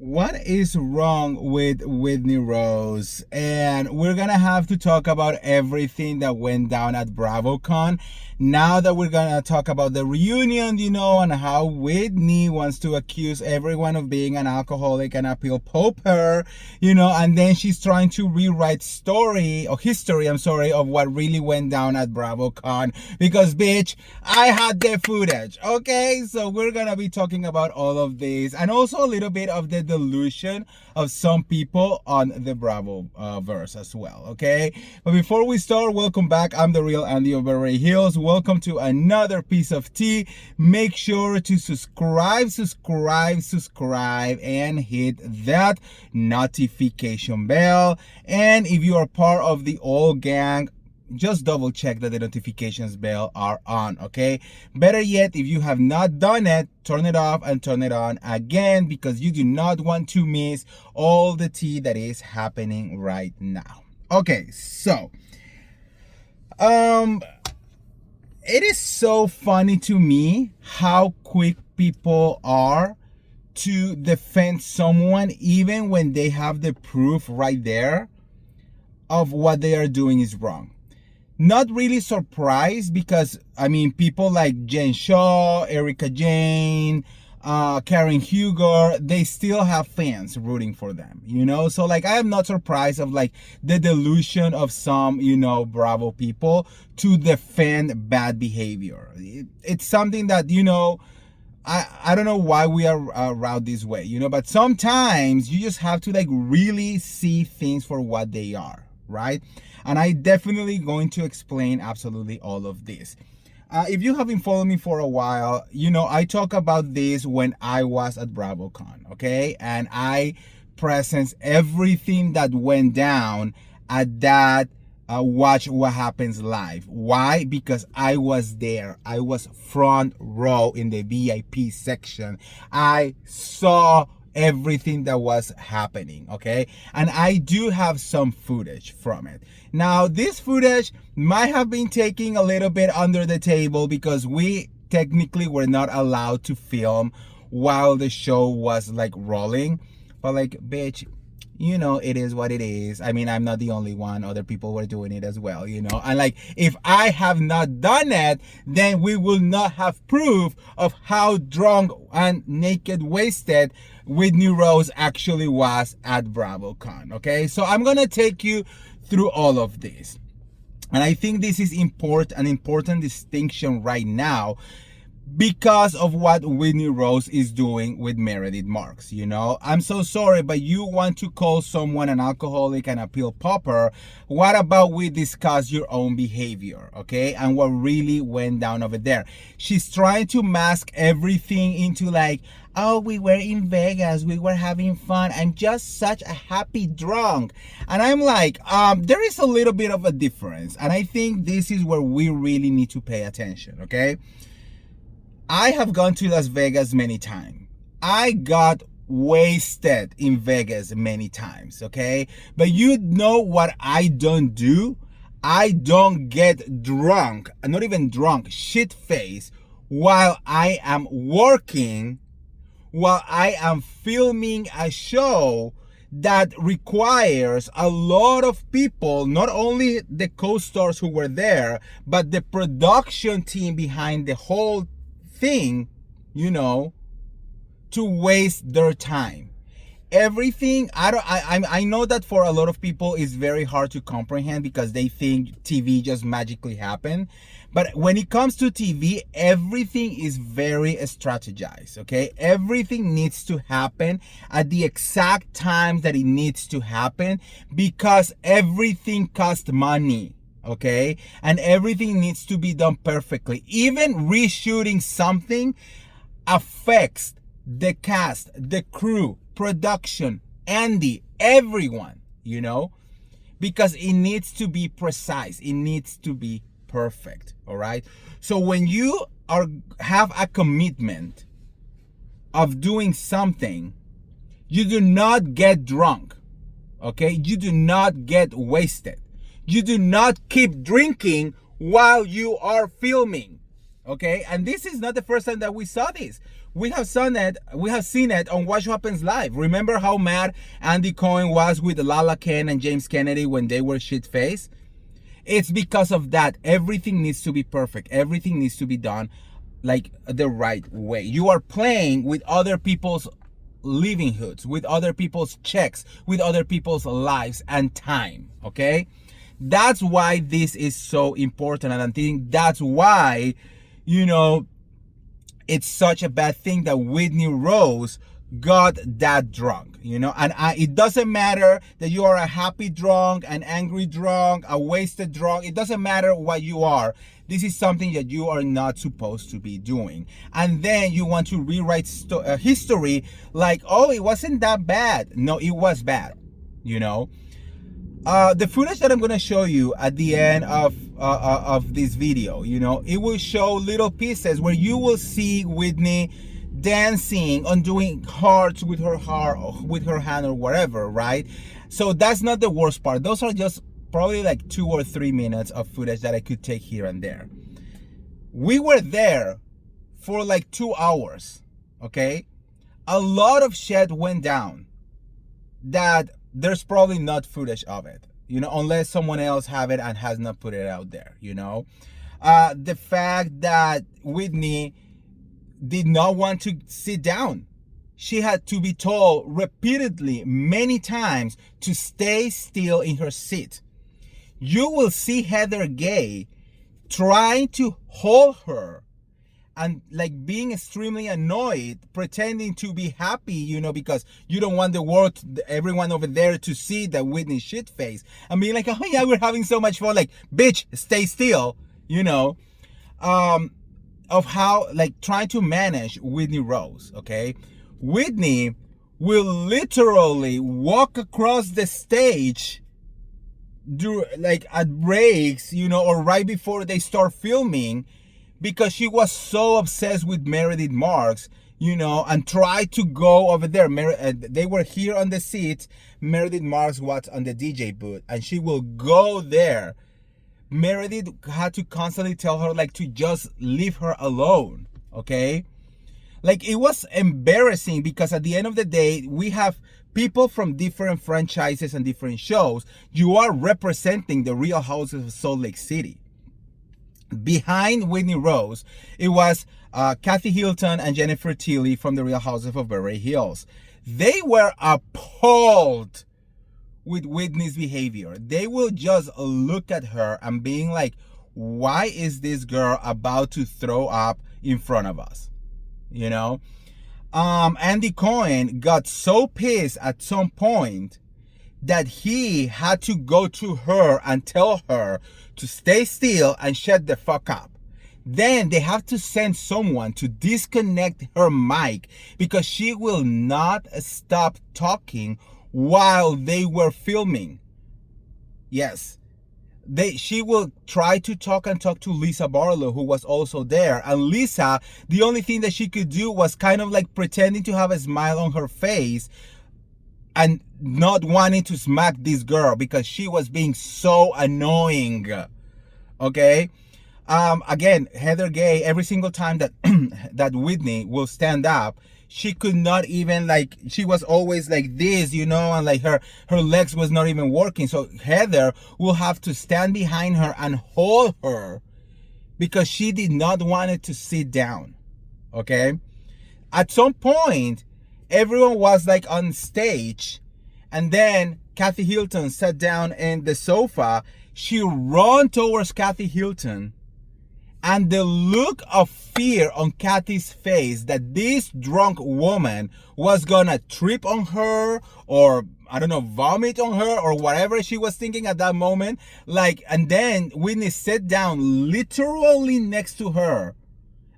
What is wrong with Whitney Rose? And we're gonna have to talk about everything that went down at Bravocon. Now that we're gonna talk about the reunion, and how Whitney wants to accuse everyone of being an alcoholic and a pill popper, and then she's trying to rewrite history, of what really went down at Bravocon. Because, bitch, I had the footage, okay? So we're gonna be talking about all of this and also a little bit of the delusion of some people on the Bravo verse as well, okay? But before we start, welcome back. I'm the real Andy of Beverly Hills. Welcome to another piece of tea. Make sure to subscribe, and hit that notification bell. And if you are part of the old gang, just double check that the notifications bell are on, okay? Better yet, if you have not done it, turn it off and turn it on again, because you do not want to miss all the tea that is happening right now. Okay, so it is so funny to me how quick people are to defend someone even when they have the proof right there of what they are doing is wrong. Not really surprised, because people like Jen Shaw, Erica Jane, Karen Huger, they still have fans rooting for them, so I am not surprised of the delusion of some Bravo people to defend bad behavior. It's something that I don't know why we are around this way, but sometimes you just have to really see things for what they are, right? And I definitely going to explain absolutely all of this. If you have been following me for a while, I talk about this when I was at Bravocon, okay? And I presence everything that went down at that Watch What Happens Live. Why? Because I was there. I was front row in the VIP section. I saw everything that was happening, okay? And I do have some footage from it. Now, this footage might have been taken a little bit under the table because we technically were not allowed to film while the show was rolling. But bitch, it is what it is. I'm not the only one. Other people were doing it as well, And if I have not done it, then we will not have proof of how drunk and naked wasted Whitney Rose actually was at Bravocon, okay? So I'm gonna take you through all of this. And I think this is an important distinction right now, because of what Whitney Rose is doing with Meredith Marks, I'm so sorry, but you want to call someone an alcoholic and a pill popper. What about we discuss your own behavior, okay? And what really went down over there. She's trying to mask everything into oh, we were in Vegas, we were having fun, I'm just such a happy drunk. And I'm there is a little bit of a difference. And I think this is where we really need to pay attention, okay? I have gone to Las Vegas many times. I got wasted in Vegas many times, okay? But you know what I don't do? I don't get drunk, not even drunk, shit-faced, while I am working, while I am filming a show that requires a lot of people, not only the co-stars who were there, but the production team behind the whole thing, to waste their time. Everything, I know that for a lot of people it's very hard to comprehend because they think TV just magically happen. But when it comes to TV, everything is very strategized, okay? Everything needs to happen at the exact time that it needs to happen, because everything costs money. Okay, and everything needs to be done perfectly. Even reshooting something affects the cast, the crew, production, Andy, everyone, because it needs to be precise, it needs to be perfect. All right, so when you have a commitment of doing something, you do not get drunk, okay? You do not get wasted. You do not keep drinking while you are filming, Okay, and this is not the first time that we saw this. We have seen it on What Happens Live. Remember how mad Andy Cohen was with Lala Ken and James Kennedy when they were shit-faced? It's because of that. Everything needs to be perfect. Everything needs to be done like the right way. You are playing with other people's livelihoods, with other people's checks, with other people's lives and time, okay? That's why this is so important, and I think that's why, you know, it's such a bad thing that Whitney Rose got that drunk, you know. And it doesn't matter that you are a happy drunk, an angry drunk, a wasted drunk. It doesn't matter what you are. This is something that you are not supposed to be doing. And then you want to rewrite history like, oh, it wasn't that bad. No, it was bad, you know. The footage that I'm going to show you at the end of this video, you know, it will show little pieces where you will see Whitney dancing and doing hearts with her heart, with her hand or whatever, right? So that's not the worst part. Those are just probably like 2 or 3 minutes of footage that I could take here and there. We were there for like 2 hours, okay? A lot of shit went down that there's probably not footage of it, you know, unless someone else have it and has not put it out there, you know. The fact that Whitney did not want to sit down. She had to be told repeatedly, many times, to stay still in her seat. You will see Heather Gay trying to hold her and like being extremely annoyed, pretending to be happy, you know, because you don't want the world, everyone over there to see that Whitney shit face, and being like, oh yeah, we're having so much fun. Like, bitch, stay still, you know. Of how, like, trying to manage Whitney Rose, okay? Whitney will literally walk across the stage like at breaks, you know, or right before they start filming, because she was so obsessed with Meredith Marks, you know, and tried to go over there. They were here on the seat. Meredith Marks was on the DJ booth, and she will go there. Meredith had to constantly tell her like to just leave her alone, okay? Like, it was embarrassing because at the end of the day, we have people from different franchises and different shows. You are representing the Real Houses of Salt Lake City. Behind Whitney Rose, it was Kathy Hilton and Jennifer Tilly from the Real Houses of Beverly Hills. They were appalled with Whitney's behavior. They will just look at her and being like, why is this girl about to throw up in front of us? You know? Andy Cohen got so pissed at some point that he had to go to her and tell her to stay still and shut the fuck up. Then they have to send someone to disconnect her mic because she will not stop talking while they were filming. Yes. She will try to talk to Lisa Barlow, who was also there. And Lisa, the only thing that she could do was kind of like pretending to have a smile on her face and not wanting to smack this girl because she was being so annoying. Okay? Again, Heather Gay, every single time that that Whitney will stand up, she could not even, like, she was always like this, you know, and like her legs was not even working. So Heather will have to stand behind her and hold her because she did not want it to sit down. Okay? At some point, everyone was like on stage, and then Kathy Hilton sat down in the sofa. She ran towards Kathy Hilton, and the look of fear on Kathy's face that this drunk woman was gonna trip on her, or I don't know, vomit on her, or whatever she was thinking at that moment. Like, and then Whitney sat down literally next to her,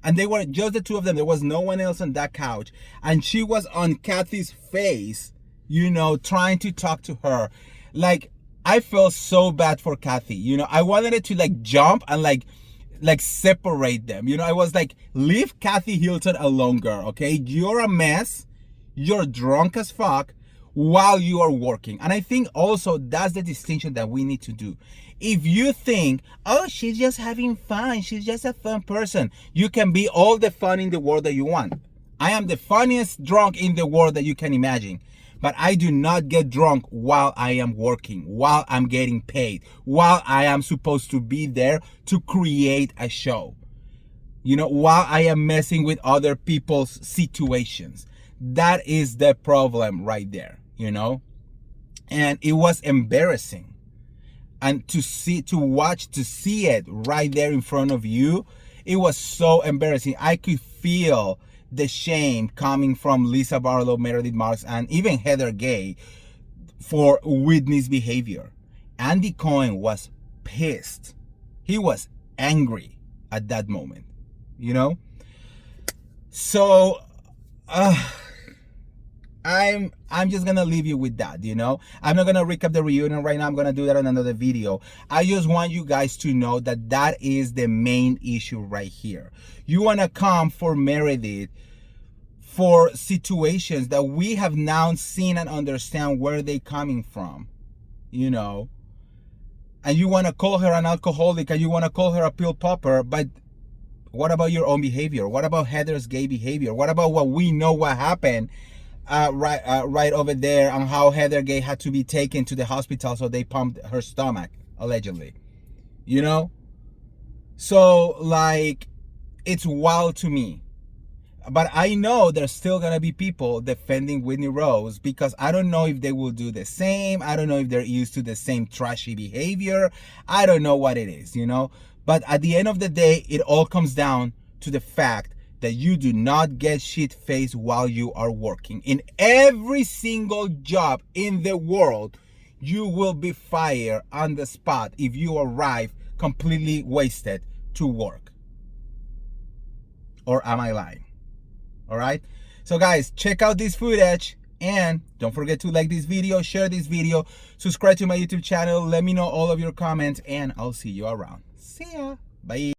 and they were just the two of them. There was no one else on that couch, and she was on Kathy's face, you know, trying to talk to her. Like, I felt so bad for Kathy, you know. I wanted it to like jump and like separate them, you know. I was like, leave Kathy Hilton alone, girl, okay? You're a mess, you're drunk as fuck. while you are working. And I think also that's the distinction that we need to do. If you think, oh, she's just having fun, she's just a fun person, you can be all the fun in the world that you want. I am the funniest drunk in the world that you can imagine. But I do not get drunk while I am working, while I'm getting paid, while I am supposed to be there to create a show. You know, while I am messing with other people's situations. That is the problem right there, you know? And it was embarrassing. And to see it right there in front of you, it was so embarrassing. I could feel the shame coming from Lisa Barlow, Meredith Marks, and even Heather Gay for Whitney's behavior. Andy Cohen was pissed. He was angry at that moment, you know? So, I'm just gonna leave you with that, you know. I'm not gonna recap the reunion right now. I'm gonna do that on another video. I just want you guys to know that that is the main issue right here. You wanna come for Meredith for situations that we have now seen and understand where they coming from, you know. And you wanna call her an alcoholic and you wanna call her a pill popper, but what about your own behavior? What about Heather's gay behavior? What about what we know what happened right over there, on how Heather Gay had to be taken to the hospital so they pumped her stomach, allegedly. You know? So, like, it's wild to me. But I know there's still gonna be people defending Whitney Rose because I don't know if they will do the same. I don't know if they're used to the same trashy behavior. I don't know what it is, you know? But at the end of the day, it all comes down to the fact that you do not get shit-faced while you are working. In every single job in the world, you will be fired on the spot if you arrive completely wasted to work. Or am I lying? All right, so guys, check out this footage and don't forget to like this video, share this video, subscribe to my YouTube channel, let me know all of your comments, and I'll see you around. See ya. Bye.